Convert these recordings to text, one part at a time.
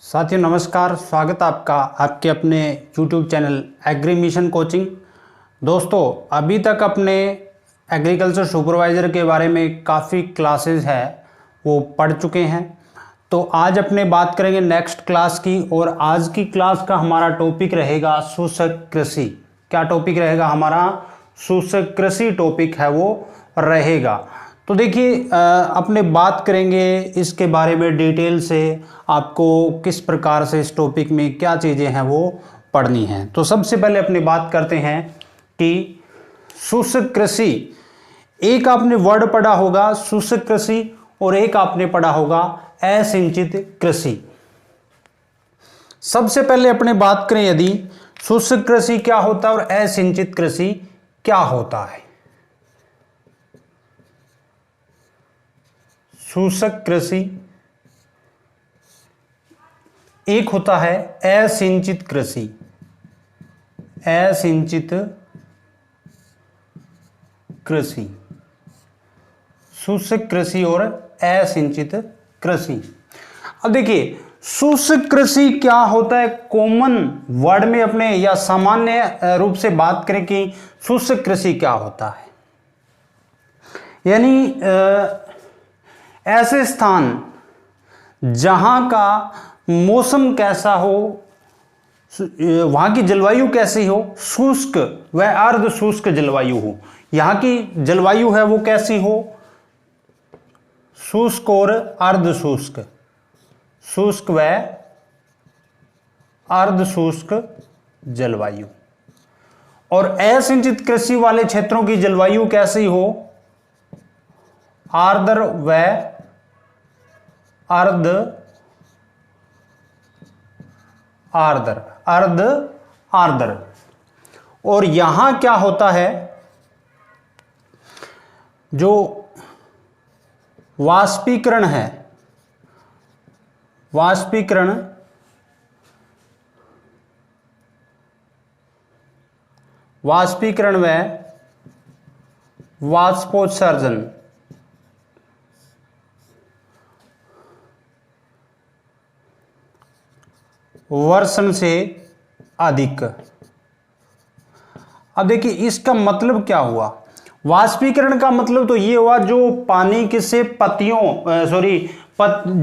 साथियों नमस्कार, स्वागत आपका आपके अपने YouTube channel agri mission coaching. दोस्तों अभी तक अपने एग्रीकल्चर सुपरवाइज़र के बारे में काफ़ी क्लासेस है वो पढ़ चुके हैं। तो आज अपने बात करेंगे नेक्स्ट क्लास की, और आज की क्लास का हमारा टॉपिक रहेगा शुष्क कृषि। क्या टॉपिक रहेगा हमारा? शुष्क कृषि टॉपिक है वो रहेगा। तो देखिए अपने बात करेंगे इसके बारे में डिटेल से, आपको किस प्रकार से इस टॉपिक में क्या चीज़ें हैं वो पढ़नी हैं। तो सबसे पहले अपनी बात करते हैं कि शुष्क कृषि, एक आपने वर्ड पढ़ा होगा शुष्क कृषि और एक आपने पढ़ा होगा असिंचित कृषि। सबसे पहले अपने बात करें यदि शुष्क कृषि क्या होता है और असिंचित कृषि क्या होता है। शुष्क कृषि एक होता है असिंचित कृषि, असिंचित कृषि, शुष्क कृषि और असिंचित कृषि। अब देखिए शुष्क कृषि क्या होता है, कॉमन वर्ड में अपने या सामान्य रूप से बात करें कि शुष्क कृषि क्या होता है, यानी ऐसे स्थान जहां का मौसम कैसा हो, वहां की जलवायु कैसी हो, शुष्क व अर्ध शुष्क जलवायु हो। यहां की जलवायु है वो कैसी हो, शुष्क और अर्ध शुष्क, शुष्क व अर्ध शुष्क जलवायु। और असिंचित कृषि वाले क्षेत्रों की जलवायु कैसी हो, आर्द्र व अर्ध आर्द्र, अर्ध आर्द्र। और यहां क्या होता है, जो वाष्पीकरण है, वाष्पीकरण वाष्पीकरण व वाष्पोत्सर्जन, वर्षण से अधिक। अब देखिए इसका मतलब क्या हुआ, वाष्पीकरण का मतलब तो ये हुआ जो पानी के से पत्तियों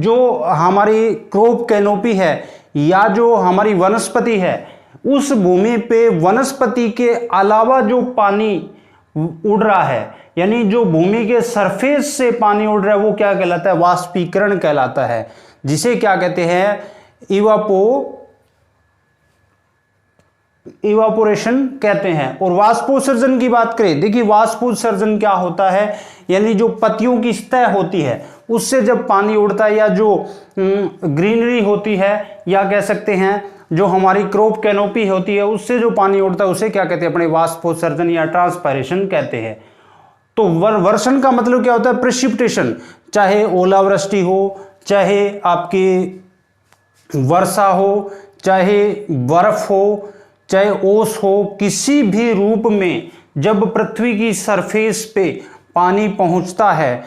जो हमारी क्रॉप कैनोपी है या जो हमारी वनस्पति है, उस भूमि पे वनस्पति के अलावा जो पानी उड़ रहा है, यानी जो भूमि के सरफेस से पानी उड़ रहा है, वो क्या कहलाता है, वाष्पीकरण कहलाता है, जिसे क्या कहते हैं, इवापोरेशन कहते हैं। और वाष्पोत्सर्जन की बात करें, देखिए वाष्पोत्सर्जन क्या होता है, यानी जो पत्तियों की सतह होती है उससे जब पानी उड़ता है, या जो ग्रीनरी होती है, या कह सकते हैं जो हमारी क्रॉप कैनोपी होती है उससे जो पानी उड़ता है उसे क्या कहते हैं, अपने वाष्पोत्सर्जन या ट्रांसपायरेशन कहते हैं। तो वर्षण का मतलब क्या होता है, प्रेसिपिटेशन, चाहे ओलावृष्टि हो, चाहे आपकी वर्षा हो, चाहे बर्फ हो, चाहे ओस हो, किसी भी रूप में जब पृथ्वी की सरफेस पे पानी पहुंचता है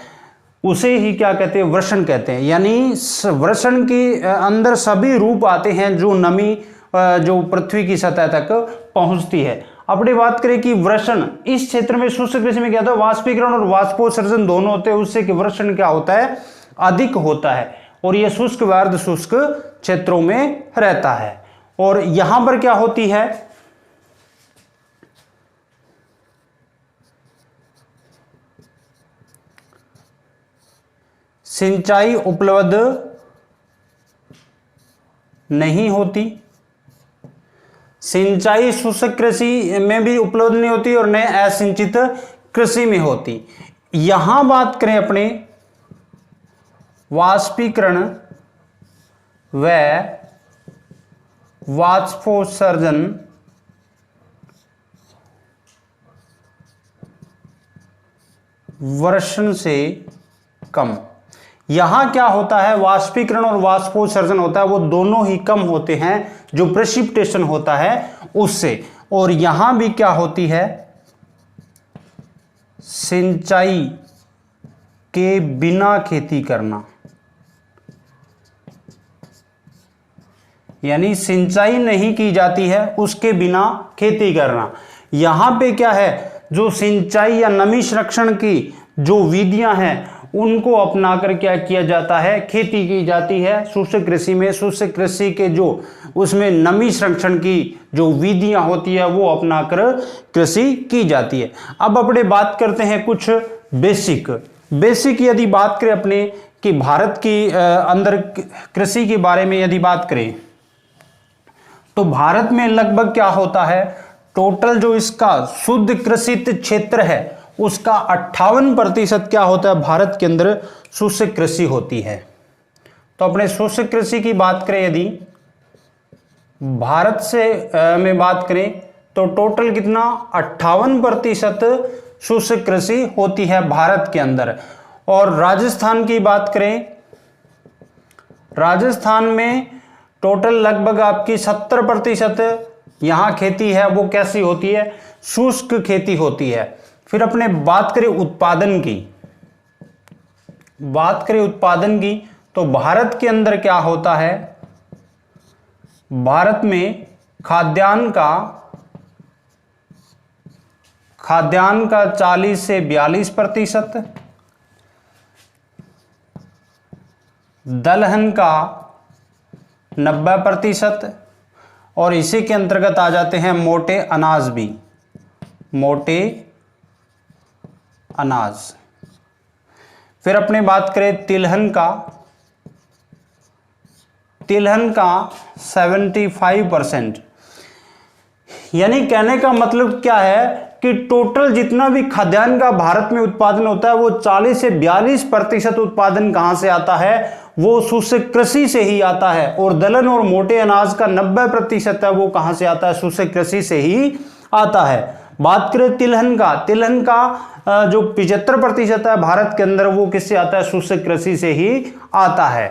उसे ही क्या कहते हैं, वर्षण कहते हैं। यानी वर्षण के अंदर सभी रूप आते हैं जो नमी जो पृथ्वी की सतह तक पहुंचती है। अपनी बात करें कि वर्षण इस क्षेत्र में शुष्क कृषि में क्या होता है, वाष्पीकरण और वाष्पोत्सर्जन दोनों होते हैं, उससे कि वर्षण क्या होता है, अधिक होता है, और यह शुष्क व अर्ध शुष्क क्षेत्रों में रहता है। और यहां पर क्या होती है, सिंचाई उपलब्ध नहीं होती, सिंचाई शुष्क कृषि में भी उपलब्ध नहीं होती और न असिंचित कृषि में होती। यहां बात करें अपने वाष्पीकरण व वाष्पोत्सर्जन वर्षण से कम। यहां क्या होता है, वाष्पीकरण और वाष्पोत्सर्जन होता है, वो दोनों ही कम होते हैं जो प्रेसिपिटेशन होता है उससे। और यहां भी क्या होती है, सिंचाई के बिना खेती करना, यानी सिंचाई नहीं की जाती है उसके बिना खेती करना। यहाँ पे क्या है, जो सिंचाई या नमी संरक्षण की जो विधियां हैं उनको अपनाकर क्या किया जाता है, खेती की जाती है शुष्क कृषि में। शुष्क कृषि के जो उसमें नमी संरक्षण की जो विधियां होती है वो अपनाकर कृषि की जाती है। अब अपने बात करते हैं कुछ बेसिक यदि बात करें अपने कि भारत की अंदर कृषि के बारे में यदि बात करें तो भारत में लगभग क्या होता है, टोटल जो इसका शुद्ध कृषित क्षेत्र है उसका 58% क्या होता है, भारत के अंदर शुष्क कृषि होती है। तो अपने शुष्क कृषि की बात करें यदि भारत से में बात करें तो टोटल कितना 58% शुष्क कृषि होती है भारत के अंदर। और राजस्थान की बात करें, राजस्थान में टोटल लगभग आपकी 70% यहां खेती है वो कैसी होती है, शुष्क खेती होती है। फिर अपने बात करें उत्पादन की, तो भारत के अंदर क्या होता है, भारत में खाद्यान्न का 40 से 42%, दलहन का 90%, और इसी के अंतर्गत आ जाते हैं मोटे अनाज भी, मोटे अनाज। फिर अपने बात करें तिलहन का 75%। यानी कहने का मतलब क्या है कि टोटल जितना भी खाद्यान्न का भारत में उत्पादन होता है वो 40 से 42% उत्पादन कहां से आता है, वो शुष्क कृषि से ही आता है। और दलहन और मोटे अनाज का 90% है वो कहां से आता है, शुष्क कृषि से ही आता है। बात करें तिलहन का जो 75% है भारत के अंदर वो किससे आता है, शुष्क कृषि से ही आता है।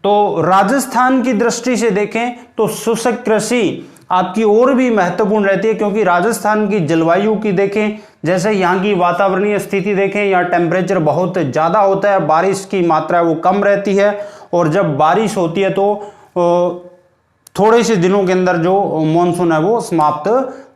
तो राजस्थान की दृष्टि से देखें तो शुष्क कृषि आपकी और भी महत्वपूर्ण रहती है, क्योंकि राजस्थान की जलवायु की देखें, जैसे यहाँ की वातावरणीय स्थिति देखें, यहाँ टेम्परेचर बहुत ज़्यादा होता है, बारिश की मात्रा वो कम रहती है, और जब बारिश होती है तो थोड़े से दिनों के अंदर जो मॉनसून है वो समाप्त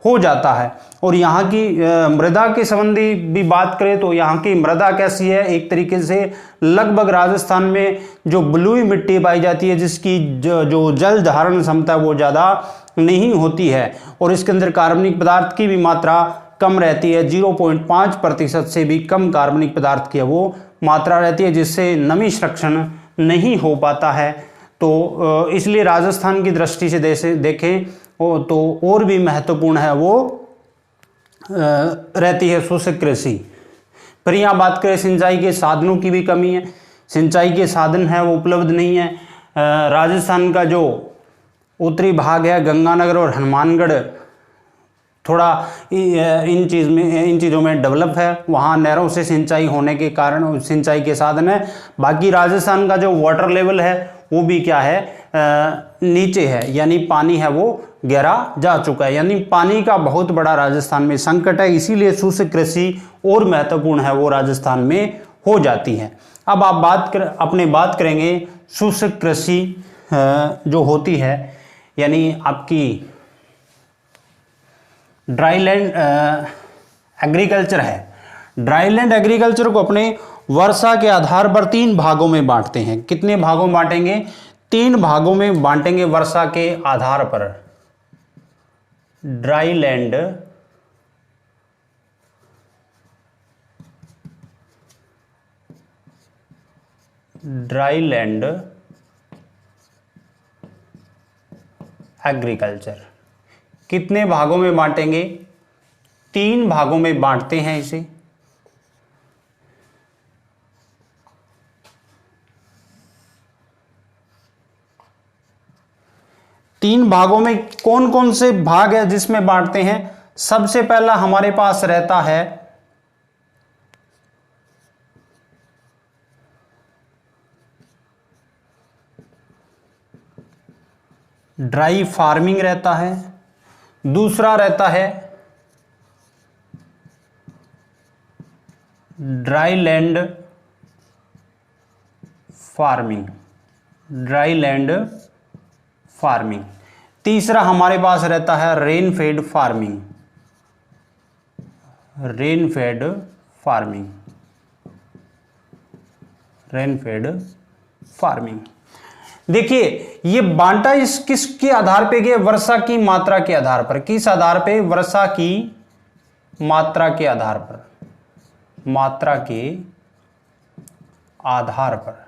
हो जाता है। और यहाँ की मृदा के संबंधी भी बात करें तो यहाँ की मृदा कैसी है, एक तरीके से लगभग राजस्थान में जो बलुई मिट्टी पाई जाती है जिसकी जो जल धारण क्षमता वो ज़्यादा नहीं होती है, और इसके अंदर कार्बनिक पदार्थ की भी मात्रा कम रहती है, 0.5% से भी कम कार्बनिक पदार्थ की वो मात्रा रहती है, जिससे नमी संरक्षण नहीं हो पाता है। तो इसलिए राजस्थान की दृष्टि से देखें तो और भी महत्वपूर्ण है वो रहती है शुष्क कृषि। फिर यहाँ बात करें सिंचाई के साधनों की भी कमी है, सिंचाई के साधन है वो उपलब्ध नहीं है। राजस्थान का जो उत्तरी भाग है गंगानगर और हनुमानगढ़ थोड़ा इन चीज़ों में डेवलप है, वहाँ नहरों से सिंचाई होने के कारण सिंचाई के साधन है। बाकी राजस्थान का जो वाटर लेवल है वो भी क्या है, नीचे है, यानी पानी है वो गहरा जा चुका है, यानी पानी का बहुत बड़ा राजस्थान में संकट है। इसीलिए शुष्क कृषि और महत्वपूर्ण है वो राजस्थान में हो जाती है। अब आप बात करेंगे शुष्क कृषि जो होती है, यानी आपकी ड्राईलैंड एग्रीकल्चर है। ड्राईलैंड एग्रीकल्चर को अपने वर्षा के आधार पर 3 भागों में बांटते हैं। कितने भागों में बांटेंगे, 3 भागों में बांटेंगे वर्षा के आधार पर। ड्राईलैंड एग्रीकल्चर कितने भागों में बांटेंगे, 3 भागों में बांटते हैं इसे। तीन भागों में कौन कौन से भाग है जिसमें बांटते हैं। सबसे पहला हमारे पास रहता है ड्राई फार्मिंग रहता है, दूसरा रहता है ड्राई लैंड फार्मिंग। फार्मिंग। तीसरा हमारे पास रहता है rain fade farming. Rain fade farming, rain fade farming. देखिए ये बांटा इस किसके आधार पे गया, वर्षा की मात्रा के आधार पर। किस आधार पे, वर्षा की मात्रा के आधार पर, मात्रा के आधार पर।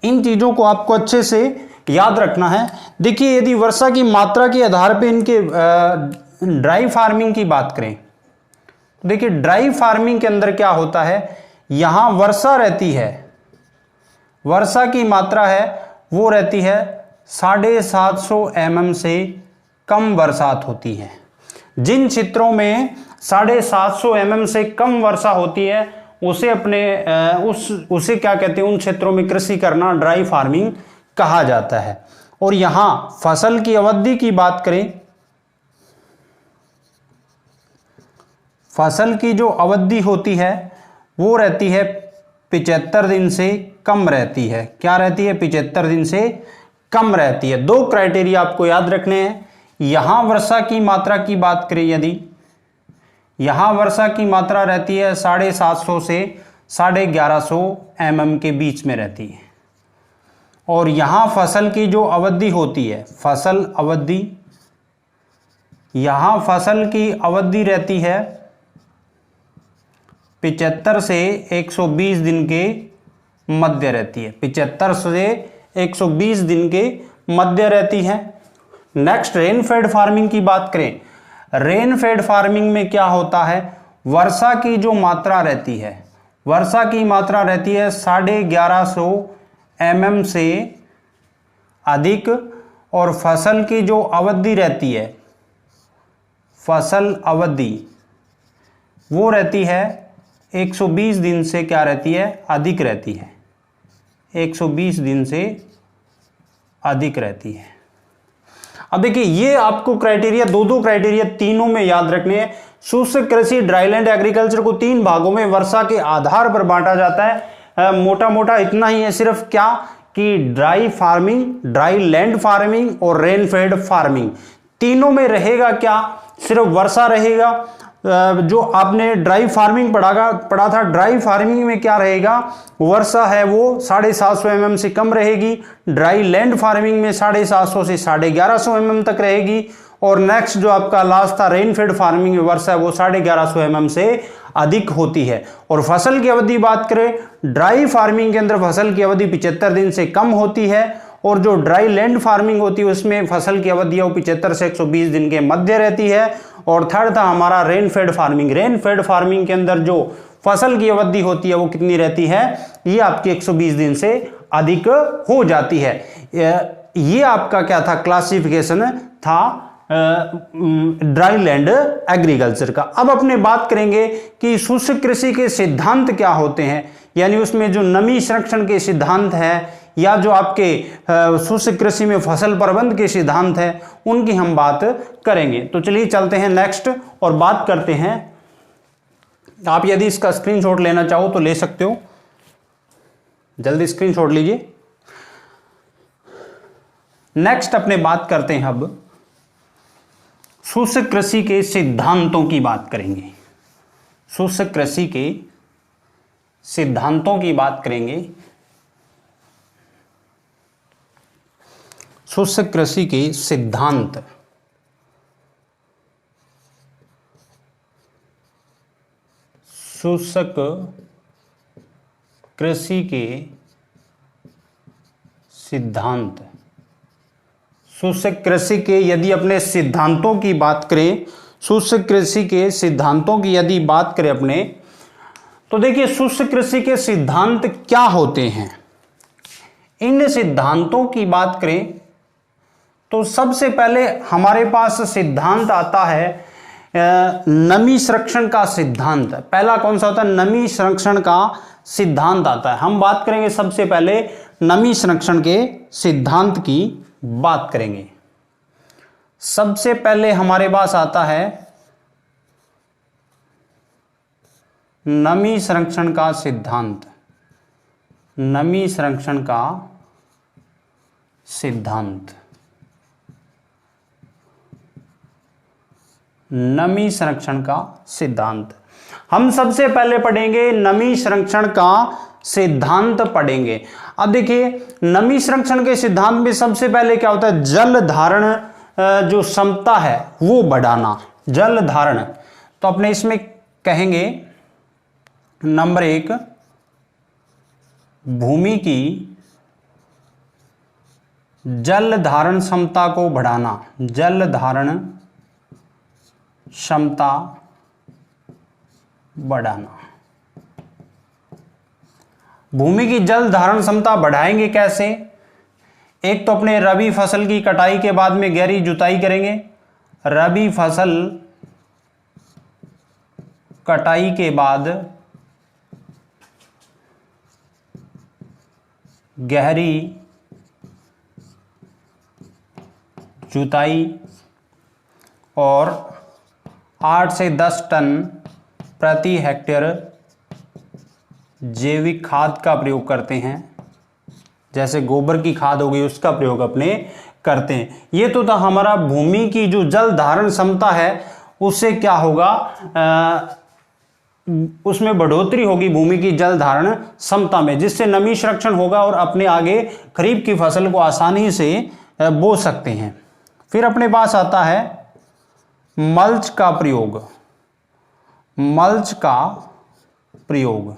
इन चीजों को आपको अच्छे से याद रखना है। देखिए यदि वर्षा की मात्रा के आधार पे इनके ड्राई फार्मिंग की बात करें, देखिए ड्राई फार्मिंग के अंदर क्या होता है, यहां वर्षा रहती है, वर्षा की मात्रा है वो रहती है 750 mm से कम बरसात होती है। जिन क्षेत्रों में 750 mm से कम वर्षा होती है उसे उसे क्या कहते हैं, उन क्षेत्रों में कृषि करना ड्राई फार्मिंग कहा जाता है। और यहां फसल की अवधि की बात करें, फसल की जो अवधि होती है वो रहती है 75 दिन से कम रहती है। क्या रहती है, 75 दिन से कम रहती है। दो क्राइटेरिया आपको याद रखने हैं। यहां वर्षा की मात्रा की बात करें, यदि यहां वर्षा की मात्रा रहती है 750 से 1150 mm के बीच में रहती है, और यहां फसल की जो अवधि होती है, फसल अवधि, यहां फसल की अवधि रहती है 75 से 120 दिन के मध्य रहती है। 75 से 120 दिन के मध्य रहती है। नेक्स्ट रेन फेड फार्मिंग की बात करें, रेन फेड फार्मिंग में क्या होता है, वर्षा की जो मात्रा रहती है, वर्षा की मात्रा रहती है 1150 mm से अधिक, और फसल की जो अवधि रहती है, फसल अवधि वो रहती है 120 दिन से क्या रहती है, अधिक रहती है, 120 दिन से अधिक रहती है। अब देखिए ये आपको क्राइटेरिया, दो क्राइटेरिया तीनों में याद रखने हैं। शुष्क कृषि ड्राईलैंड एग्रीकल्चर को 3 भागों में वर्षा के आधार पर बांटा जाता है। मोटा मोटा इतना ही है सिर्फ, क्या कि dry farming, dry land farming और रेन फेड फार्मिंग, तीनों में रहेगा क्या, सिर्फ वर्षा रहेगा। जो आपने ड्राई फार्मिंग पढ़ा था, ड्राई फार्मिंग में क्या रहेगा, वर्षा है वो 750 mm से कम रहेगी। ड्राई लैंड फार्मिंग में 750 से 1150 mm तक रहेगी। और नेक्स्ट जो आपका लास्ट था रेन फेड फार्मिंग में वर्षा है वो 1150 mm से अधिक होती है। और फसल की अवधि बात करें, ड्राई फार्मिंग के अंदर फसल की अवधि 75 दिन से कम होती है, और जो ड्राई लैंड फार्मिंग होती है उसमें फसल की अवधि 75 से 120 दिन के मध्य रहती है। और थर्ड था हमारा rain fade farming. Rain fade farming के अंदर जो फसल की अवधि होती है वो कितनी रहती है, ये आपकी 120 दिन से अधिक हो जाती है। ये आपका क्या था, क्लासिफिकेशन था ड्राई लैंड एग्रीकल्चर का। अब अपने बात करेंगे कि शुष्क कृषि के सिद्धांत क्या होते हैं, यानी उसमें जो नमी संरक्षण के सिद्धांत है, या जो आपके शुष्क कृषि में फसल प्रबंध के सिद्धांत है, उनकी हम बात करेंगे। तो चलिए चलते हैं नेक्स्ट और बात करते हैं। आप यदि इसका स्क्रीनशॉट लेना चाहो तो ले सकते हो, जल्दी स्क्रीनशॉट लीजिए। नेक्स्ट अपने बात करते हैं, अब शुष्क कृषि के सिद्धांतों की बात करेंगे। शुष्क कृषि के सिद्धांतों की बात करेंगे। शुष्क कृषि के सिद्धांत, शुष्क कृषि के सिद्धांत, शुष्क कृषि के यदि अपने सिद्धांतों की बात करें, शुष्क कृषि के सिद्धांतों की यदि बात करें अपने, तो देखिए शुष्क कृषि के सिद्धांत क्या होते हैं। इन सिद्धांतों की बात करें तो सबसे पहले हमारे पास सिद्धांत आता है नमी संरक्षण का सिद्धांत। पहला कौन सा होता है, नमी संरक्षण का सिद्धांत आता है। हम बात करेंगे सबसे पहले नमी संरक्षण के सिद्धांत की बात करेंगे। सबसे पहले हमारे पास आता है नमी संरक्षण का सिद्धांत। नमी संरक्षण का सिद्धांत, नमी संरक्षण का सिद्धांत। हम सबसे पहले पढ़ेंगे नमी संरक्षण का सिद्धांत पढ़ेंगे। अब देखिए नमी संरक्षण के सिद्धांत में सबसे पहले क्या होता है, जल धारण जो क्षमता है वो बढ़ाना। जल धारण, तो अपने इसमें कहेंगे नंबर 1, भूमि की जल धारण क्षमता को बढ़ाना। जल धारण क्षमता बढ़ाना। भूमि की जल धारण क्षमता बढ़ाएंगे कैसे? एक तो अपने रबी फसल की कटाई के बाद में गहरी जुताई करेंगे। रबी फसल कटाई के बाद गहरी जुताई और 8 से 10 टन प्रति हेक्टेयर जैविक खाद का प्रयोग करते हैं। जैसे गोबर की खाद हो गई उसका प्रयोग अपने करते हैं। ये तो था हमारा भूमि की जो जल धारण क्षमता है उससे क्या होगा, उसमें बढ़ोतरी होगी भूमि की जल धारण क्षमता में, जिससे नमी संरक्षण होगा और अपने आगे खरीफ की फसल को आसानी से बो सकते हैं। फिर अपने पास आता है मल्च का प्रयोग। मल्च का प्रयोग,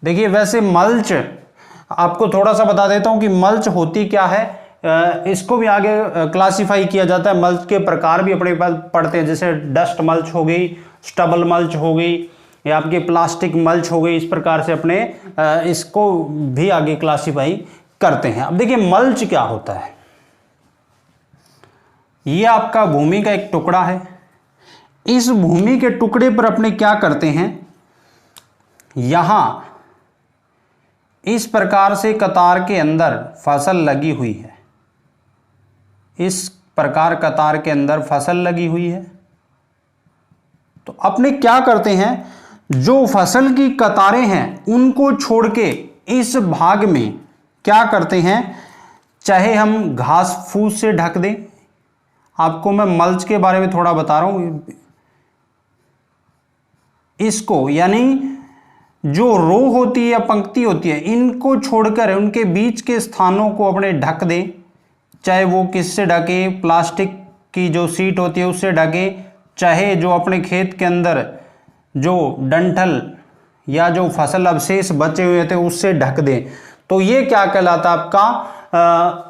देखिए वैसे मल्च आपको थोड़ा सा बता देता हूं कि मल्च होती क्या है। इसको भी आगे क्लासिफाई किया जाता है। मल्च के प्रकार भी अपने पास पढ़ते हैं, जैसे डस्ट मल्च हो गई, स्टबल मल्च हो गई, या आपकी प्लास्टिक मल्च हो गई। इस प्रकार से अपने इसको भी आगे क्लासिफाई करते हैं। अब देखिए मल्च क्या होता है। ये आपका भूमि का एक टुकड़ा है। इस भूमि के टुकड़े पर अपने क्या करते हैं, यहां इस प्रकार से कतार के अंदर फसल लगी हुई है। इस प्रकार कतार के अंदर फसल लगी हुई है। तो अपने क्या करते हैं, जो फसल की कतारें हैं उनको छोड़ के इस भाग में क्या करते हैं, चाहे हम घास फूस से ढक दें। आपको मैं मल्च के बारे में थोड़ा बता रहा हूं। इसको यानी जो रो होती है या पंक्ति होती है, इनको छोड़कर उनके बीच के स्थानों को अपने ढक दें। चाहे वो किससे ढके, प्लास्टिक की जो सीट होती है उससे ढके, चाहे जो अपने खेत के अंदर जो डंठल या जो फसल अवशेष बचे हुए थे उससे ढक दें। तो ये क्या कहलाता है, आपका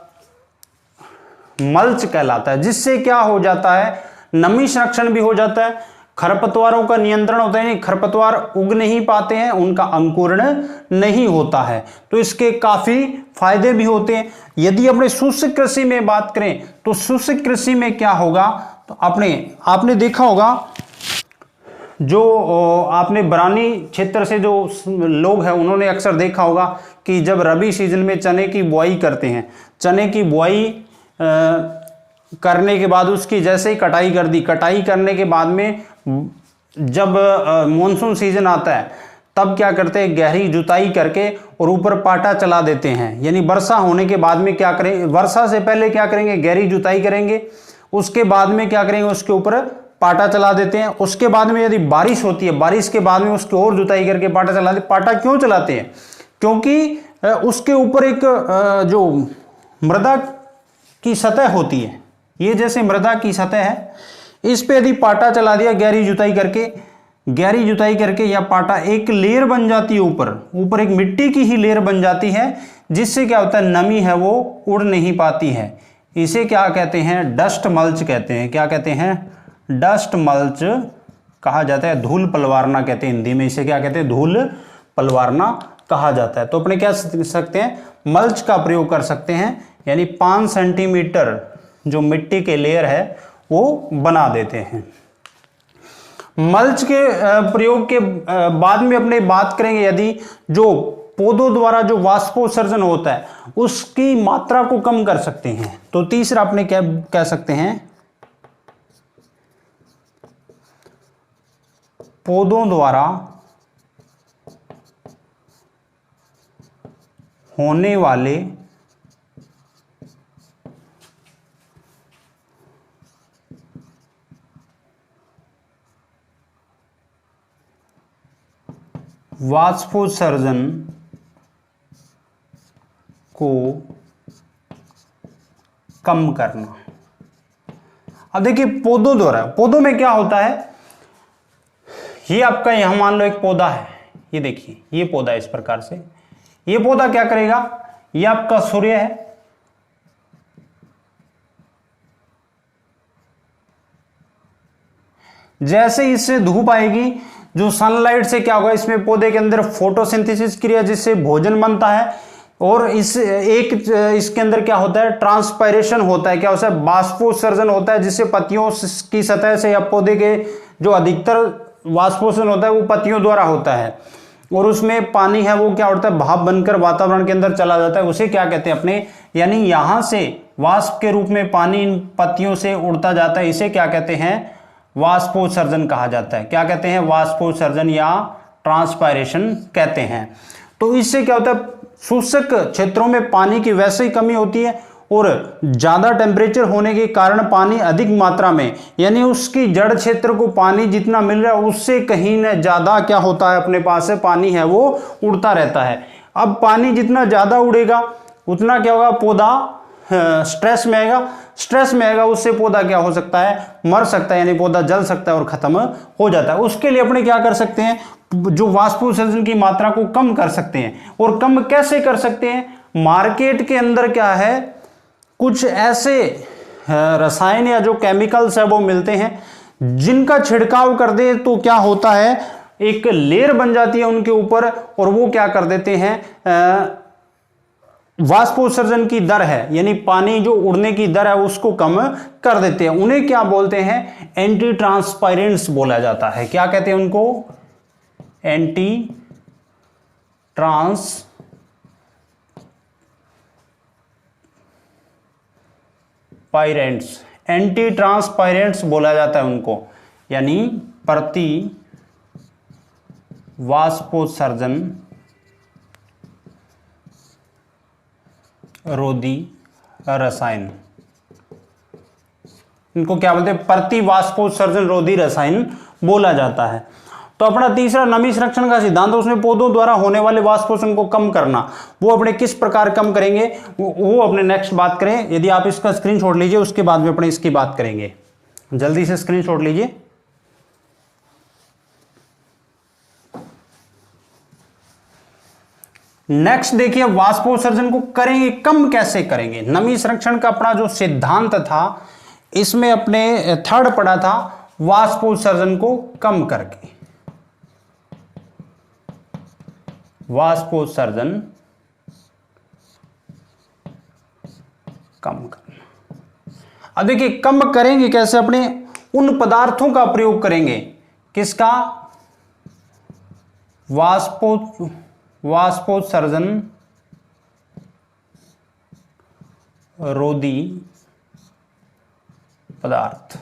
मल्च कहलाता है। जिससे क्या हो जाता है, नमी संरक्षण भी हो जाता है, खरपतवारों का नियंत्रण होता है। खरपतवार उग नहीं पाते हैं, उनका अंकुरण नहीं होता है। तो इसके काफी फायदे भी होते हैं। यदि अपने शुष्क कृषि में बात करें तो शुष्क कृषि में क्या होगा, तो आपने देखा होगा, जो आपने बरानी क्षेत्र से जो लोग हैं उन्होंने अक्सर देखा होगा कि जब रबी सीजन में चने की बुआई करते हैं, चने की बुआई करने के बाद उसकी जैसे ही कटाई कर दी, कटाई करने के बाद में जब मॉनसून सीजन आता है तब क्या करते हैं, गहरी जुताई करके और ऊपर पाटा चला देते हैं। यानी वर्षा होने के बाद में क्या करें, वर्षा से पहले क्या करेंगे, गहरी जुताई करेंगे, उसके बाद में क्या करेंगे, उसके ऊपर पाटा चला देते हैं। उसके बाद में यदि बारिश होती है, बारिश के बाद में उसकी और जुताई करके पाटा चला देते। पाटा क्यों चलाते हैं, क्योंकि उसके ऊपर एक जो मृदा की सतह होती है, ये जैसे मृदा की सतह है, इस पे यदि पाटा चला दिया गहरी जुताई करके या पाटा, एक लेयर बन जाती है, ऊपर एक मिट्टी की ही लेयर बन जाती है, जिससे क्या होता है, नमी है वो उड़ नहीं पाती है। इसे क्या कहते हैं, डस्ट मल्च कहते हैं। क्या कहते हैं, डस्ट मल्च कहा जाता है। धूल पलवारना कहते हैं हिंदी में, इसे क्या कहते हैं, धूल पलवारना कहा जाता है। तो अपने क्या सकते हैं, मल्च का प्रयोग कर सकते हैं। यानी 5 सेंटीमीटर जो मिट्टी के लेयर है वो बना देते हैं। मल्च के प्रयोग के बाद में अपने बात करेंगे, यदि जो पौधों द्वारा जो वाष्पोत्सर्जन होता है उसकी मात्रा को कम कर सकते हैं। तो तीसरा अपने क्या कह सकते हैं, पौधों द्वारा होने वाले वाष्पोत्सर्जन को कम करना। अब देखिए पौधों द्वारा, पौधों में क्या होता है, ये आपका यहां मान लो एक पौधा है, ये देखिए ये पौधा इस प्रकार से, ये पौधा क्या करेगा, ये आपका सूर्य है, जैसे इससे धूप आएगी, जो सनलाइट से क्या होगा, इसमें पौधे के अंदर फोटोसिंथेसिस क्रिया जिससे भोजन बनता है, और इसके अंदर क्या होता है, ट्रांसपायरेशन होता है, क्या होता है, बाष्पोत्सर्जन होता है, जिससे पत्तियों की सतह से या पौधे के जो अधिकतर वाष्पोत्सर्जन होता है वो पत्तियों द्वारा होता है, और उसमें पानी है वो क्या होता है, भाप बनकर वातावरण के अंदर चला जाता है, उसे क्या कहते हैं अपने, यानी यहां से वाष्प के रूप में पानी इन पत्तियों से उड़ता जाता है, इसे क्या कहते हैं, वाष्पोत्सर्जन कहा जाता है। क्या कहते हैं, वाष्पोत्सर्जन या ट्रांसपायरेशन कहते हैं। तो इससे क्या होता है, शुष्क क्षेत्रों में पानी की वैसे ही कमी होती है, और ज्यादा टेम्परेचर होने के कारण पानी अधिक मात्रा में, यानी उसकी जड़ क्षेत्र को पानी जितना मिल रहा है उससे कहीं न ज्यादा क्या होता है, अपने पास से पानी है वो उड़ता रहता है। अब पानी जितना ज्यादा उड़ेगा उतना क्या होगा, पौधा स्ट्रेस में आएगा, उससे पौधा क्या हो सकता है, मर सकता है, यानी पौधा जल सकता है और खत्म हो जाता है। उसके लिए अपने क्या कर सकते हैं, जो वाष्पोत्सर्जन की मात्रा को कम कर सकते हैं। और कम कैसे कर सकते हैं, मार्केट के अंदर क्या है, कुछ ऐसे रसायन या जो केमिकल्स है वो मिलते हैं, जिनका छिड़काव कर दे तो क्या होता है, एक लेयर बन जाती है उनके ऊपर, और वो क्या कर देते हैं, वाष्पोत्सर्जन की दर है, यानी पानी जो उड़ने की दर है उसको कम कर देते हैं। उन्हें क्या बोलते हैं, एंटी ट्रांसपायरेंट्स बोला जाता है। क्या कहते हैं उनको, एंटी ट्रांसपायरेंट्स, एंटी ट्रांसपायरेंट्स बोला जाता है उनको, यानी प्रति वाष्पोत्सर्जन रोधी रसायन, इनको क्या बोलते हैं, प्रति वाष्पोत्सर्जन रोधी रसायन बोला जाता है। तो अपना तीसरा नमी संरक्षण का सिद्धांत, उसमें पौधों द्वारा होने वाले वाष्पोत्सर्जन को कम करना, वो अपने किस प्रकार कम करेंगे वो अपने नेक्स्ट बात करें। यदि आप इसका स्क्रीनशॉट लीजिए, उसके बाद में अपने इसकी बात करेंगे। जल्दी से स्क्रीनशॉट लीजिए। नेक्स्ट देखिए, वाष्पोत्सर्जन को करेंगे कम, कैसे करेंगे। नमी संरक्षण का अपना जो सिद्धांत था, इसमें अपने थर्ड पढ़ा था, वाष्पोत्सर्जन को कम करके, वाष्पोत्सर्जन कम करना। अब देखिए कम करेंगे कैसे, अपने उन पदार्थों का प्रयोग करेंगे, किसका, वाष्पोत्सर्जन रोधी पदार्थ।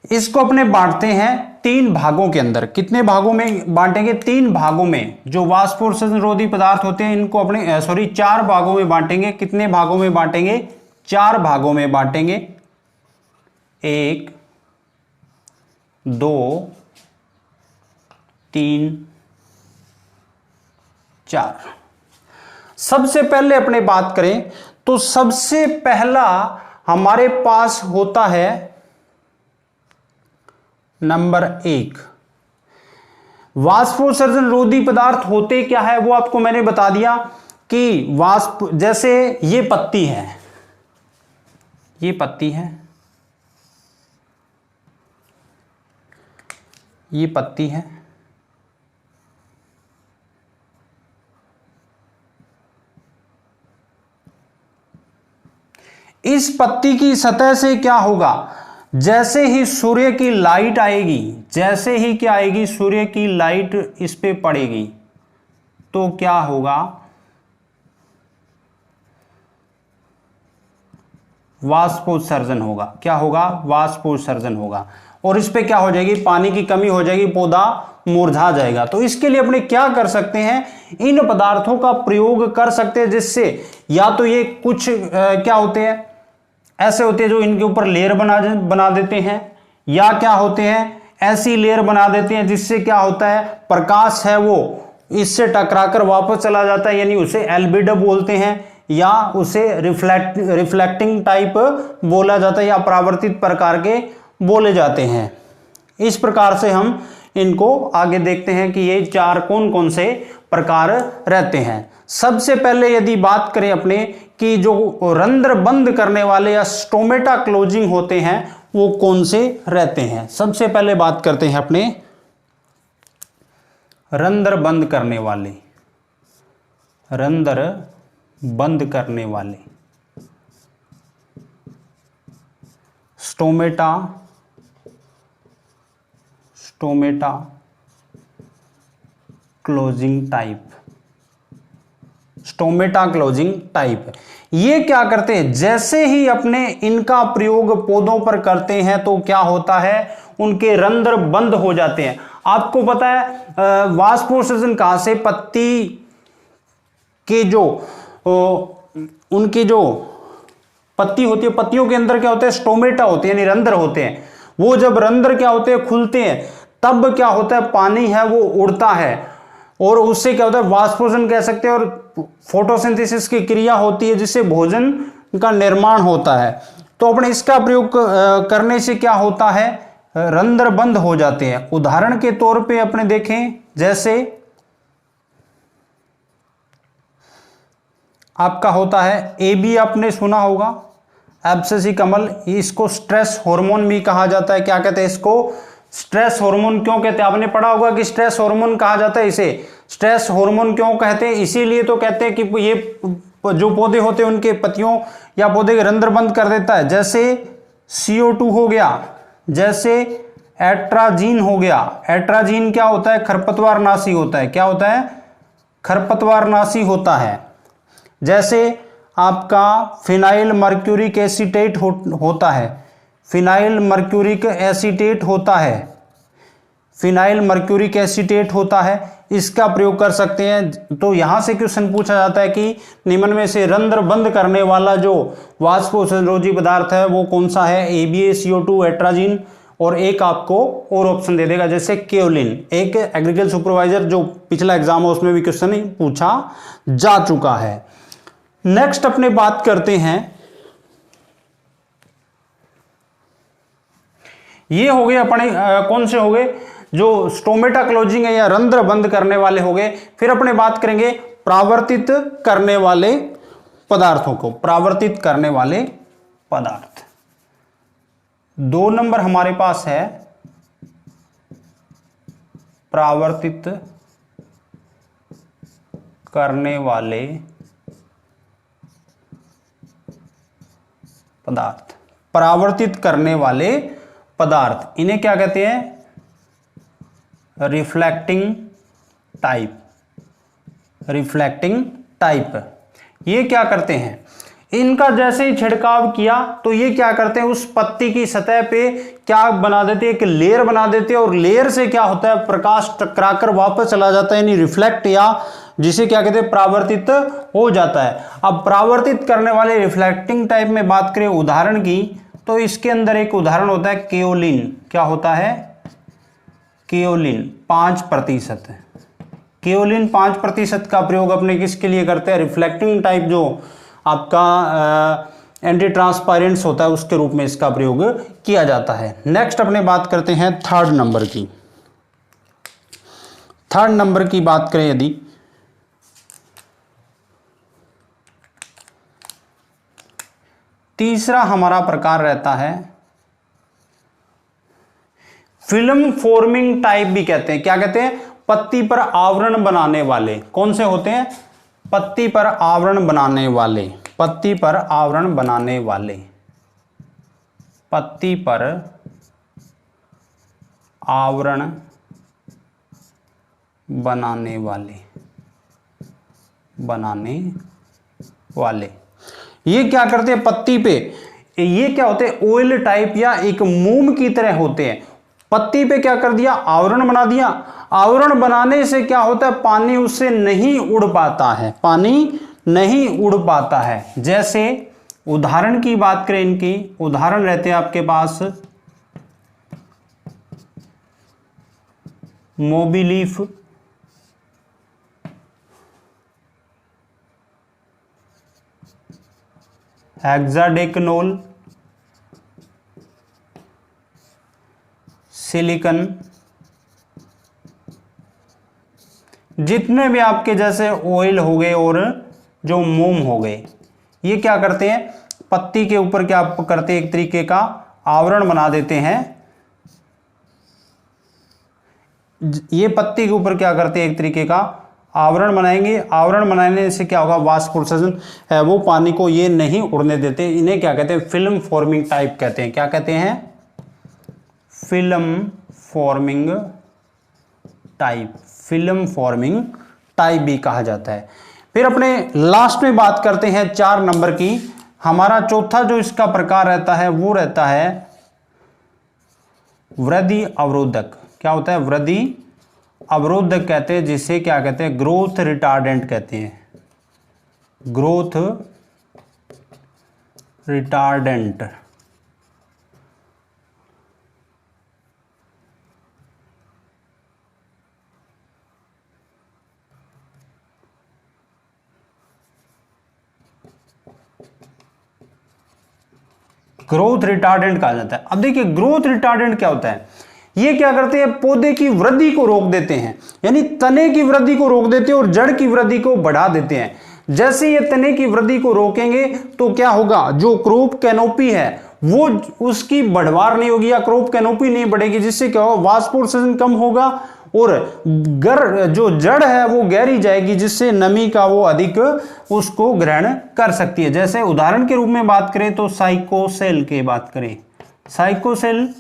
इसको अपने बांटते हैं 3 भागों के अंदर। कितने भागों में बांटेंगे, 3 भागों में। जो वाष्पोत्सर्जन रोधी पदार्थ होते हैं इनको अपने 4 भागों में बांटेंगे। कितने भागों में बांटेंगे, 4 भागों में बांटेंगे। 1 2 3 4। सबसे पहले अपने बात करें तो सबसे पहला हमारे पास होता है नंबर 1। वाष्पोत्सर्जन रोधी पदार्थ होते क्या है वो आपको मैंने बता दिया कि वाष्प, जैसे ये पत्ती है, ये पत्ती है, ये पत्ती है, इस पत्ती की सतह से क्या होगा, जैसे ही सूर्य की लाइट आएगी, जैसे ही क्या आएगी, सूर्य की लाइट इस पे पड़ेगी तो क्या होगा, वाष्पोत्सर्जन होगा। क्या होगा, वाष्पोत्सर्जन होगा। और इस पे क्या हो जाएगी, पानी की कमी हो जाएगी, पौधा मुरझा जाएगा। तो इसके लिए अपने क्या कर सकते हैं, इन पदार्थों का प्रयोग कर सकते हैं, जिससे या तो ये कुछ क्या होते हैं, ऐसे होते हैं जो इनके ऊपर लेयर बना देते हैं, या क्या होते हैं ऐसी लेयर बना देते हैं जिससे क्या होता है, प्रकाश है वो इससे टकराकर वापस चला जाता है, यानी उसे एल्बिडो बोलते हैं या उसे रिफ्लेक्टिंग टाइप बोला जाता है या परावर्तित प्रकार के बोले जाते हैं। इस प्रकार से हम इनको आगे देखते हैं कि ये चार कौन कौन से प्रकार रहते हैं। सबसे पहले यदि बात करें अपने कि जो रंध्र बंद करने वाले या स्टोमेटा क्लोजिंग होते हैं वो कौन से रहते हैं। सबसे पहले बात करते हैं अपने रंध्र बंद करने वाले, रंध्र बंद करने वाले stomata closing type, stomata closing type. ये क्या करते हैं, जैसे ही अपने इनका प्रयोग पौधों पर करते हैं तो क्या होता है, उनके रंध्र बंद हो जाते हैं। आपको पता है वाष्पोत्सर्जन कहां से, पत्ती के जो उनकी जो पत्ती होती है, पत्तियों के अंदर क्या होता है, स्टोमेटा होते हैं यानी रंध्र होते हैं। वो जब रंध्र क्या होते हैं, खुलते हैं, तब क्या होता है, पानी है वो उड़ता है और उससे क्या होता है, वाष्पोत्सर्जन कह सकते हैं, और फोटोसिंथेसिस की क्रिया होती है जिससे भोजन का निर्माण होता है। तो अपने इसका प्रयोग करने से क्या होता है, रंध्र बंद हो जाते हैं। उदाहरण के तौर पे अपने देखें, जैसे आपका होता है एबी, आपने सुना होगा एब्सेसी कमल, इसको स्ट्रेस हार्मोन भी कहा जाता है। क्या कहते हैं इसको, स्ट्रेस हार्मोन क्यों कहते हैं, आपने पढ़ा होगा कि स्ट्रेस हार्मोन कहा जाता है इसे। स्ट्रेस हार्मोन क्यों कहते हैं, इसीलिए तो कहते हैं कि ये जो पौधे होते हैं उनके पत्तियों या पौधे के रंध्र बंद कर देता है। जैसे CO2 हो गया, जैसे एट्राजीन हो गया। एट्राजीन क्या होता है, खरपतवारनाशी होता है। क्या होता है, खरपतवारनाशी होता है। जैसे आपका फिनाइल मर्क्यूरिक एसीटेट होता है, फिनाइल मर्क्यूरिक एसीटेट होता है, फिनाइल मर्क्यूरिक एसीटेट होता है, इसका प्रयोग कर सकते हैं। तो यहां से क्वेश्चन पूछा जाता है कि निम्न में से रंध्र बंद करने वाला जो वाष्पोत्सर्जनरोधी पदार्थ है वो कौन सा है, ABA, CO2, एट्राजीन, और एक आपको और ऑप्शन दे देगा जैसे केओलिन। एक एग्रीकल्चर सुपरवाइजर जो पिछला एग्जाम है उसमें भी क्वेश्चन पूछा जा चुका है। नेक्स्ट अपने बात करते हैं, ये हो गए अपने कौन से हो गए, जो स्टोमेटा क्लोजिंग है या रंध्र बंद करने वाले हो गए। फिर अपने बात करेंगे परावर्तित करने वाले पदार्थों को, परावर्तित करने वाले पदार्थ। 2 नंबर हमारे पास है परावर्तित करने वाले पदार्थ, परावर्तित करने वाले पदार्थ, इन्हें क्या कहते हैं, रिफ्लेक्टिंग टाइप, रिफ्लेक्टिंग टाइप। ये क्या करते हैं, इनका जैसे ही छिड़काव किया तो ये क्या करते हैं, उस पत्ती की सतह पे क्या बना देते हैं, एक लेयर बना देते हैं, और लेयर से क्या होता है, प्रकाश टकराकर वापस चला जाता है, यानी रिफ्लेक्ट, या जिसे क्या कहते हैं, परावर्तित हो जाता है। अब परावर्तित करने वाले रिफ्लेक्टिंग टाइप में बात करें उदाहरण की, तो इसके अंदर एक उदाहरण होता है केओलिन। क्या होता है, केओलिन 5%। केओलिन 5% का प्रयोग अपने किसके लिए करते हैं, रिफ्लेक्टिंग टाइप जो आपका एंटी ट्रांसपेरेंट्स होता है उसके रूप में इसका प्रयोग किया जाता है। नेक्स्ट अपने बात करते हैं 3rd नंबर की। 3rd नंबर की बात करें यदि, तीसरा हमारा प्रकार रहता है फिल्म फॉर्मिंग टाइप भी कहते हैं। क्या कहते हैं, पत्ती पर आवरण बनाने वाले। कौन से होते हैं, पत्ती पर आवरण बनाने वाले, पत्ती पर आवरण बनाने वाले, पत्ती पर आवरण बनाने वाले, बनाने वाले। ये क्या करते हैं, पत्ती पे, ये क्या होते हैं, ऑयल टाइप या एक मोम की तरह होते हैं। पत्ती पे क्या कर दिया, आवरण बना दिया। आवरण बनाने से क्या होता है, पानी उससे नहीं उड़ पाता है, पानी नहीं उड़ पाता है। जैसे उदाहरण की बात करें, इनकी उदाहरण रहते हैं आपके पास मोबी लीफ, हेक्साडेकनोल, सिलिकन, जितने भी आपके जैसे ऑयल हो गए और जो मोम हो गए, ये क्या करते हैं, पत्ती के ऊपर क्या करते हैं, एक तरीके का आवरण बना देते हैं। ये पत्ती के ऊपर क्या करते हैं, एक तरीके का आवरण बनाएंगे। आवरण बनाने से क्या होगा, वाष्प उत्सर्जन है वो पानी को ये नहीं उड़ने देते। इन्हें क्या कहते हैं, फिल्म फॉर्मिंग टाइप कहते हैं। क्या कहते हैं, film forming type, film forming type भी कहा जाता है। फिर अपने लास्ट में बात करते हैं 4 नंबर की। हमारा चौथा जो इसका प्रकार रहता है वो रहता है वृद्धि अवरोधक। क्या होता है, वृद्धि अवरोधक कहते हैं, जिसे क्या कहते हैं, ग्रोथ रिटार्डेंट कहते हैं, ग्रोथ रिटार्डेंट। ग्रोथ रिटार्डेंट कहा जाता है। अब देखिए ग्रोथ रिटार्डेंट क्या होता है, ये क्या करते हैं, पौधे की वृद्धि को रोक देते हैं, यानी तने की वृद्धि को रोक देते हैं और जड़ की वृद्धि को बढ़ा देते हैं। जैसे ये तने की वृद्धि को रोकेंगे तो क्या होगा, जो क्रॉप कैनोपी है वो उसकी बढ़वार नहीं होगी या क्रॉप कैनोपी नहीं बढ़ेगी, जिससे क्या होगा, वाष्पोत्सर्जन कम होगा और जो जड़ है वो गहरी जाएगी, जिससे नमी का वो अधिक उसको ग्रहण कर सकती है। जैसे उदाहरण के रूप में बात करें तो साइकोसेल की बात करें, साइकोसेल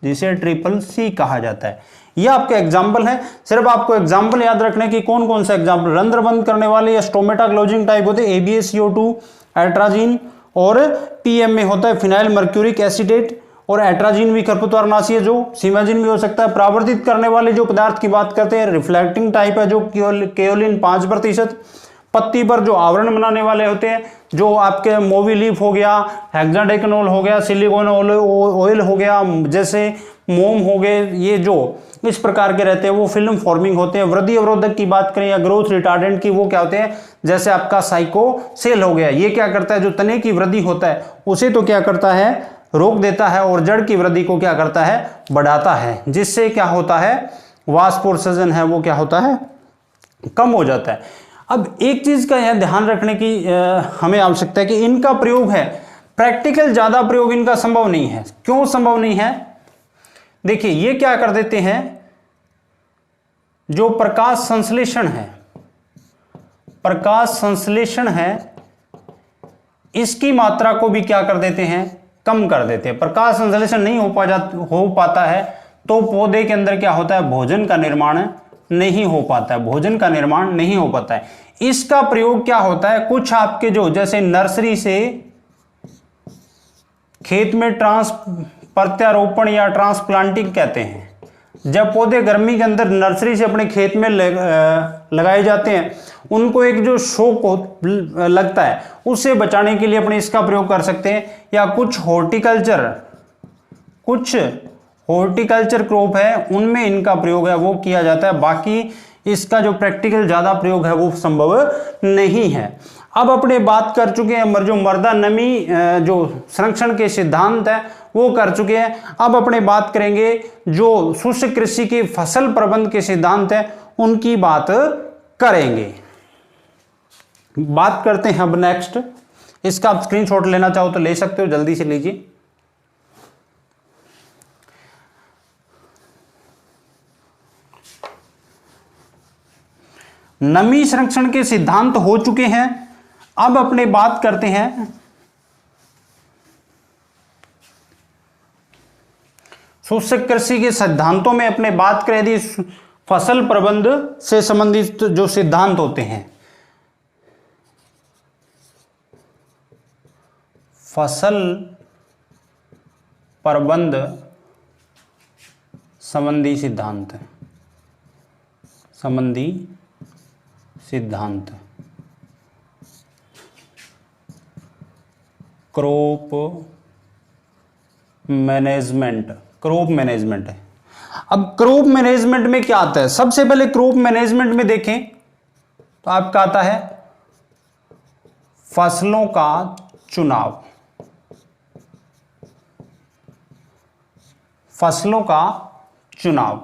जिसे ट्रिपल सी कहा जाता है, यह आपका एग्जाम्पल है। सिर्फ आपको एग्जाम्पल याद रखने की, कौन कौन सा एग्जाम्पल, रंध्र बंद करने वाले या स्टोमेटा क्लोजिंग टाइप होते हैं, AbSCO2, एट्राजीन, और PM में होता है फिनाइल मर्क्यूरिक एसिडेट, और एट्राजीन भी खरपतवारनाशी है, जो सीमाजीन भी हो सकता है। प्रावर्तित करने वाले जो पदार्थ की बात करते हैं, रिफ्लेक्टिंग टाइप है, जो केओलिन 5%। पत्ती पर जो आवरण बनाने वाले होते हैं, जो आपके मोवी लीफ हो गया, हेक्साडेकनोल हो गया, सिलिकॉन ऑयल हो गया, जैसे मोम हो गए, ये जो इस प्रकार के रहते हैं वो फिल्म फॉर्मिंग होते हैं। वृद्धि अवरोधक की बात करें या ग्रोथ रिटार्डेंट की, वो क्या होते हैं, जैसे आपका साइकोसेल हो गया, ये क्या करता है, जो तने की वृद्धि होता है उसे तो क्या करता है, रोक देता है, और जड़ की वृद्धि को क्या करता है, बढ़ाता है, जिससे क्या होता है, वाष्पोत्सर्जन है वो क्या होता है, कम हो जाता है। अब एक चीज का यह ध्यान रखने की हमें आवश्यकता है कि इनका प्रयोग है, प्रैक्टिकल ज्यादा प्रयोग इनका संभव नहीं है। क्यों संभव नहीं है, देखिए ये क्या कर देते हैं, जो प्रकाश संश्लेषण है, प्रकाश संश्लेषण है, इसकी मात्रा को भी क्या कर देते हैं, कम कर देते हैं। प्रकाश संश्लेषण नहीं हो पाता है तो पौधे के अंदर क्या होता है, भोजन का निर्माण नहीं हो पाता है, भोजन का निर्माण नहीं हो पाता है। इसका प्रयोग क्या होता है, कुछ आपके जो जैसे नर्सरी से खेत में प्रत्यारोपण या ट्रांसप्लांटिंग कहते हैं, जब पौधे गर्मी के अंदर नर्सरी से अपने खेत में लगाए जाते हैं, उनको एक जो शोक लगता है उससे बचाने के लिए अपने इसका प्रयोग कर सकते हैं। या कुछ हॉर्टिकल्चर क्रॉप है उनमें इनका प्रयोग है वो किया जाता है, बाकी इसका जो प्रैक्टिकल ज्यादा प्रयोग है वो संभव नहीं है। अब अपने बात कर चुके हैं जो मृदा नमी जो संरक्षण के सिद्धांत है वो कर चुके हैं। अब अपने बात करेंगे जो शुष्क कृषि के फसल प्रबंध के सिद्धांत है उनकी बात करेंगे। बात करते हैं अब नेक्स्ट, इसका आप स्क्रीनशॉट लेना चाहो तो ले सकते हो, जल्दी से लीजिए। नमी संरक्षण के सिद्धांत हो चुके हैं। अब अपने बात करते हैं शुष्क कृषि के सिद्धांतों में अपने बात करें यदि फसल प्रबंध से संबंधित जो सिद्धांत होते हैं, फसल प्रबंध संबंधी सिद्धांत क्रॉप मैनेजमेंट है। अब क्रॉप मैनेजमेंट में क्या आता है? सबसे पहले क्रॉप मैनेजमेंट में देखें तो आपका आता है फसलों का चुनाव। फसलों का चुनाव।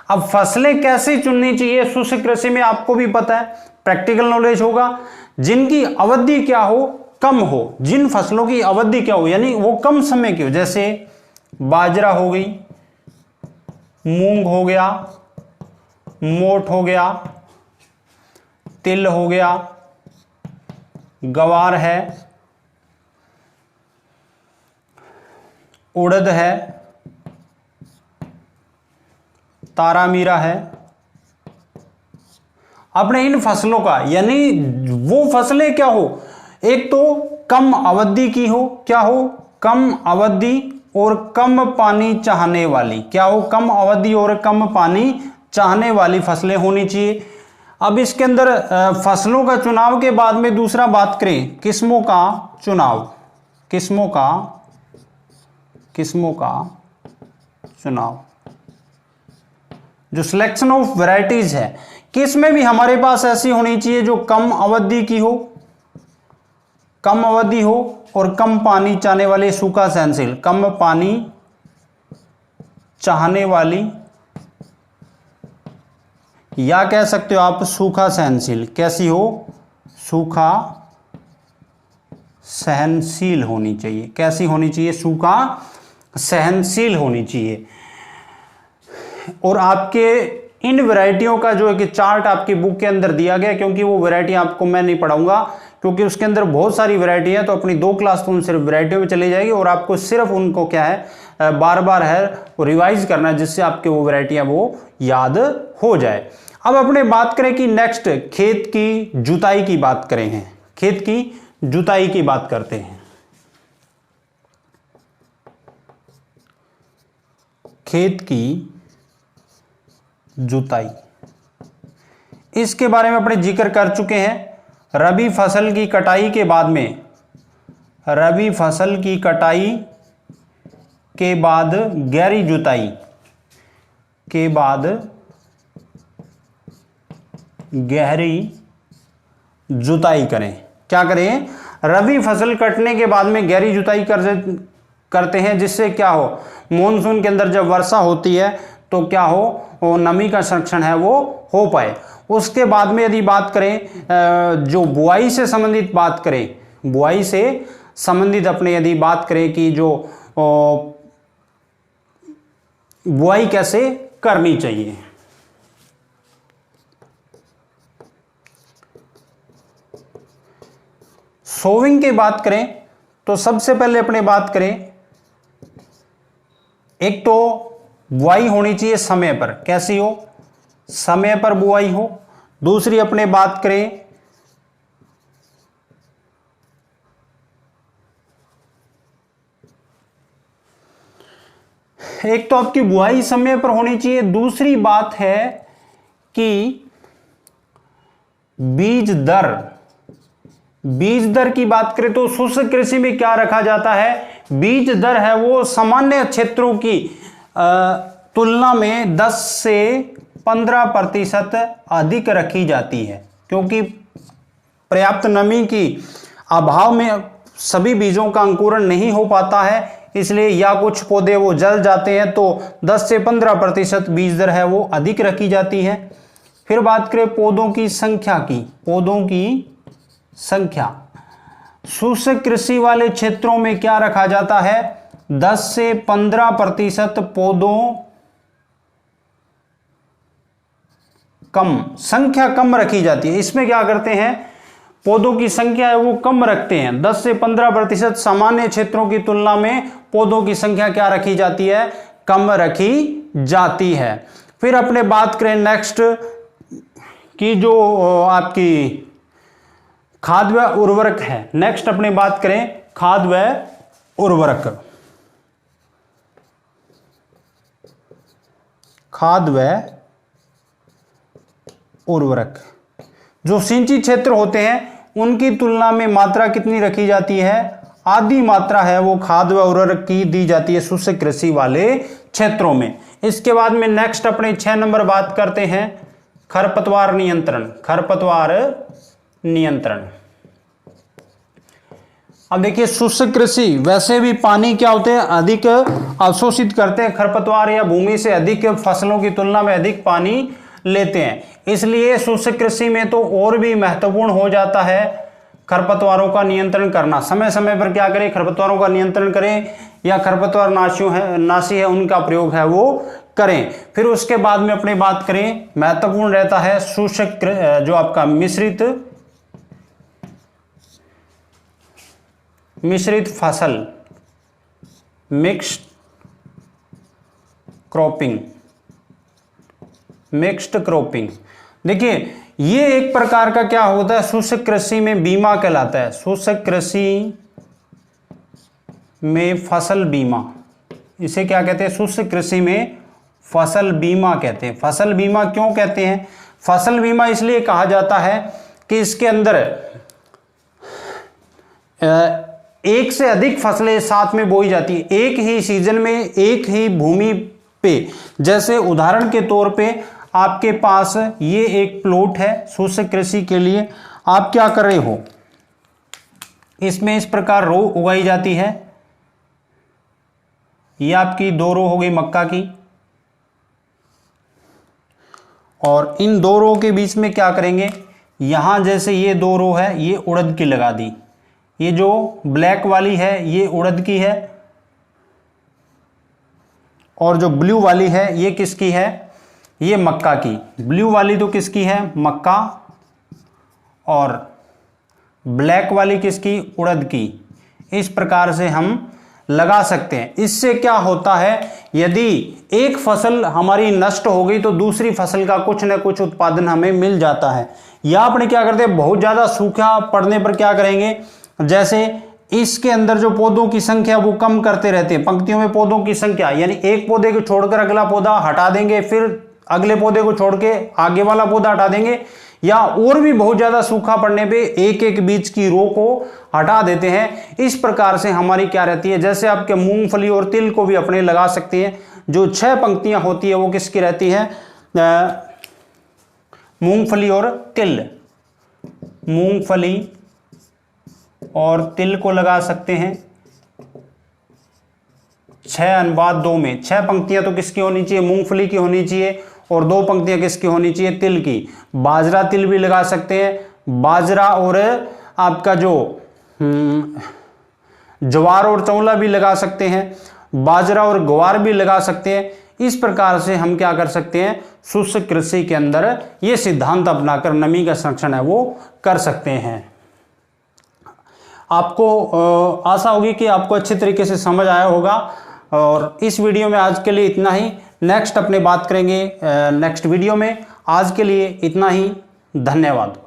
अब फसलें कैसे चुननी चाहिए शुष्क कृषि में आपको भी पता है, प्रैक्टिकल नॉलेज होगा। जिनकी अवधि क्या हो, कम हो, जिन फसलों की अवधि क्या हो यानी वो कम समय की हो, जैसे बाजरा हो गई, मूंग हो गया, मोठ हो गया, तिल हो गया, गवार है, उड़द है, तारामीरा है। अपने इन फसलों का यानी वो फसलें क्या हो, एक तो कम अवधि की हो, क्या हो, कम अवधि और कम पानी चाहने वाली, क्या हो, कम अवधि और कम पानी चाहने वाली फसलें होनी चाहिए। अब इसके अंदर फसलों का चुनाव के बाद में दूसरा बात करें किस्मों का चुनाव। किस्मों का चुनाव, जो सिलेक्शन ऑफ वैरायटीज है, किसमें भी हमारे पास ऐसी होनी चाहिए जो कम अवधि की हो, कम अवधि हो और कम पानी चाहने वाले, सूखा सहनशील, कम पानी चाहने वाली, या कह सकते हो आप सूखा सहनशील। कैसी हो, सूखा सहनशील होनी चाहिए। कैसी होनी चाहिए, सूखा सहनशील होनी चाहिए। और आपके इन वैरायटियों का जो एक चार्ट आपकी बुक के अंदर दिया गया, क्योंकि वो वैरायटी आपको मैं नहीं पढ़ाऊंगा क्योंकि उसके अंदर बहुत सारी वैरायटी है, तो अपनी 2 क्लास तो उन सिर्फ वैरायटियों में चली जाएगी और आपको सिर्फ उनको क्या है बार बार है वो रिवाइज करना है, जिससे आपके वो वैरायटियां वो याद हो जाए। अब अपने बात करें कि नेक्स्ट खेत की जुताई की बात करें हैं, खेत की जुताई की बात करते हैं। खेत की जुताई, इसके बारे में अपने जिक्र कर चुके हैं। रबी फसल की कटाई के बाद में, रबी फसल की कटाई के बाद गहरी जुताई के बाद गहरी जुताई करें। क्या करें, रबी फसल कटने के बाद में गहरी जुताई करते हैं, जिससे क्या हो, मॉनसून के अंदर जब वर्षा होती है तो क्या हो, वो नमी का संरक्षण है वो हो पाए। उसके बाद में यदि बात करें जो बुआई से संबंधित बात करें, बुआई से संबंधित अपने यदि बात करें कि जो बुआई कैसे करनी चाहिए। सोविंग की बात करें तो सबसे पहले अपने बात करें, एक तो बुआई होनी चाहिए समय पर, कैसी हो, समय पर बुआई हो। दूसरी अपने बात करें एक तो आपकी बुआई समय पर होनी चाहिए, दूसरी बात है कि बीज दर, बीज दर की बात करें तो शुष्क कृषि में क्या रखा जाता है, बीज दर है वो सामान्य क्षेत्रों की तुलना में 10 से 15% अधिक रखी जाती है, क्योंकि पर्याप्त नमी की अभाव में सभी बीजों का अंकुरण नहीं हो पाता है, इसलिए या कुछ पौधे वो जल जाते हैं, तो 10 से 15% बीज दर है वो अधिक रखी जाती है। फिर बात करें पौधों की संख्या की, पौधों की संख्या शुष्क कृषि वाले क्षेत्रों में क्या रखा जाता है, 10 से 15% पौधों कम, संख्या कम रखी जाती है। इसमें क्या करते हैं, पौधों की संख्या है वो कम रखते हैं, 10 से 15% सामान्य क्षेत्रों की तुलना में पौधों की संख्या क्या रखी जाती है, कम रखी जाती है। फिर अपने बात करें नेक्स्ट की जो आपकी खाद व उर्वरक है, नेक्स्ट अपने बात करें खाद व उर्वरक। खाद व उर्वरक, जो सिंचित क्षेत्र होते हैं उनकी तुलना में मात्रा कितनी रखी जाती है, आधी मात्रा है वो खाद व उर्वरक की दी जाती है शुष्क कृषि वाले क्षेत्रों में। इसके बाद में नेक्स्ट अपने 6 नंबर बात करते हैं खरपतवार नियंत्रण। खरपतवार नियंत्रण, अब देखिए शुष्क कृषि वैसे भी पानी क्या होते हैं अधिक अवशोषित करते हैं, खरपतवार या भूमि से अधिक फसलों की तुलना में अधिक पानी लेते हैं, इसलिए शुष्क कृषि में तो और भी महत्वपूर्ण हो जाता है खरपतवारों का नियंत्रण करना। समय समय पर क्या करें, खरपतवारों का नियंत्रण करें या खरपतवार नाशी है उनका प्रयोग है वो करें। फिर उसके बाद में अपने बात करें, महत्वपूर्ण रहता है शुष्क जो आपका मिश्रित फसल, मिक्स्ड क्रॉपिंग। देखिए ये एक प्रकार का क्या होता है, शुष्क कृषि में बीमा कहलाता है। शुष्क कृषि में फसल बीमा, इसे क्या कहते हैं, शुष्क कृषि में फसल बीमा कहते हैं। फसल बीमा क्यों कहते हैं, फसल बीमा इसलिए कहा जाता है कि इसके अंदर एक से अधिक फसलें साथ में बोई जाती है एक ही सीजन में एक ही भूमि पे। जैसे उदाहरण के तौर पे आपके पास ये एक प्लॉट है शुष्क कृषि के लिए, आप क्या कर रहे हो, इसमें इस प्रकार रो उगाई जाती है, ये आपकी 2 रो हो गई मक्का की, और इन 2 रो के बीच में क्या करेंगे, यहां जैसे ये 2 रो है ये उड़द की लगा दी, ये जो ब्लैक वाली है ये उड़द की है, और जो ब्लू वाली है ये किसकी है, ये मक्का की। ब्लू वाली तो किसकी है, मक्का, और ब्लैक वाली किसकी, उड़द की। इस प्रकार से हम लगा सकते हैं। इससे क्या होता है, यदि एक फसल हमारी नष्ट हो गई तो दूसरी फसल का कुछ न कुछ उत्पादन हमें मिल जाता है। या अपने क्या करते हैं, बहुत ज़्यादा सूखा पड़ने पर क्या करेंगे, जैसे इसके अंदर जो पौधों की संख्या वो कम करते रहते हैं, पंक्तियों में पौधों की संख्या, यानी एक पौधे को छोड़कर अगला पौधा हटा देंगे, फिर अगले पौधे को छोड़ के आगे वाला पौधा हटा देंगे, या और भी बहुत ज्यादा सूखा पड़ने पे एक एक बीच की रो को हटा देते हैं। इस प्रकार से हमारी क्या रहती है, जैसे आपके मूंगफली और तिल को भी अपने लगा सकते हैं। जो 6 पंक्तियां होती है वो किसकी रहती है, मूंगफली और तिल, मूंगफली और तिल को लगा सकते हैं 6:2 में। 6 पंक्तियां तो किसकी होनी चाहिए, मूंगफली की होनी चाहिए, और 2 पंक्तियां किसकी होनी चाहिए, तिल की। बाजरा तिल भी लगा सकते हैं, बाजरा और आपका जो ज्वार और चौला भी लगा सकते हैं, बाजरा और ग्वार भी लगा सकते हैं। इस प्रकार से हम क्या कर सकते हैं, शुष्क कृषि के अंदर ये सिद्धांत अपनाकर नमी का संरक्षण है वो कर सकते हैं। आपको आशा होगी कि आपको अच्छे तरीके से समझ आया होगा, और इस वीडियो में आज के लिए इतना ही। नेक्स्ट अपने बात करेंगे नेक्स्ट वीडियो में। आज के लिए इतना ही, धन्यवाद।